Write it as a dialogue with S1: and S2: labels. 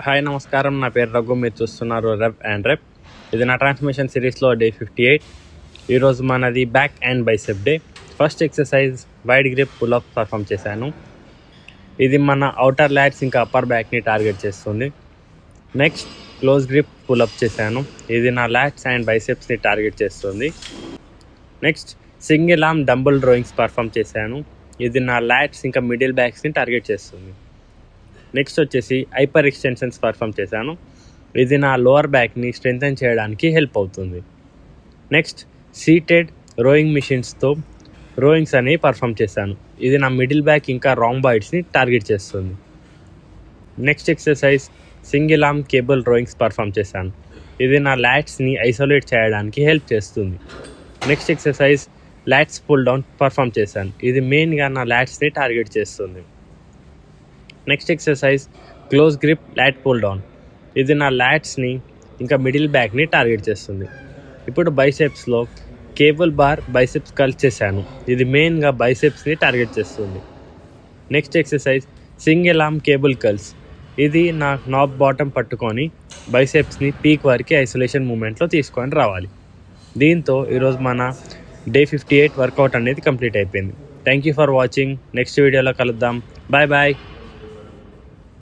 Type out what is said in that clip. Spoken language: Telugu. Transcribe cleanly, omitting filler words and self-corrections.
S1: హాయ్ నమస్కారం, నా పేరు రఘు. మీరు చూస్తున్నారు రెప్ అండ్ రెప్. ఇది నా ట్రాన్స్మిషన్ సిరీస్లో డే 58. ఈరోజు మనది back and bicep day. First exercise wide grip pull up perform చేశాను. ఇది మన అవుటర్ ల్యాట్స్ ఇంకా అప్పర్ బ్యాక్ని టార్గెట్ చేస్తుంది. నెక్స్ట్ క్లోజ్ గ్రిప్ పుల్అప్ చేశాను. ఇది నా ల్యాట్స్ అండ్ బైసెప్స్ని టార్గెట్ చేస్తుంది. Next single arm dumbbell rowings perform చేశాను. ఇది నా ల్యాట్స్ ఇంకా మిడిల్ బ్యాక్స్ని టార్గెట్ చేస్తుంది. నెక్స్ట్ వచ్చేసి హైపర్ ఎక్స్టెన్షన్స్ పర్ఫామ్ చేశాను. ఇది నా లోవర్ బ్యాక్ని స్ట్రెంథెన్ చేయడానికి హెల్ప్ అవుతుంది. నెక్స్ట్ సీటెడ్ రోయింగ్ మిషన్స్తో రోయింగ్స్ అనేవి పర్ఫామ్ చేశాను. ఇది నా మిడిల్ బ్యాక్ ఇంకా రాంబాయిడ్స్ని టార్గెట్ చేస్తుంది. Next exercise single arm cable rowings perform చేశాను. ఇది నా ల్యాట్స్ని ఐసోలేట్ చేయడానికి హెల్ప్ చేస్తుంది. Next exercise lats pull down perform చేశాను. ఇది మెయిన్గా నా ల్యాట్స్ని టార్గెట్ చేస్తుంది. Next exercise close grip lat pull down. ఇది నా ల్యాట్స్ని ఇంకా మిడిల్ బ్యాక్ని టార్గెట్ చేస్తుంది. ఇప్పుడు బైసెప్స్లో కేబుల్ బార్ బైసెప్స్ కల్ చేశాను. ఇది మెయిన్గా బైసెప్స్ని టార్గెట్ చేస్తుంది. Next exercise single arm cable calls. ఇది నా నాబ్ బాటమ్ పట్టుకొని బైసెప్స్ని పీక్ వరకు ఐసోలేషన్ మూమెంట్లో తీసుకొని రావాలి. దీంతో ఈరోజు మన డే 58 వర్కౌట్ అనేది కంప్లీట్ అయిపోయింది. Thank you for watching. Next వీడియోలో కలుద్దాం. Bye bye.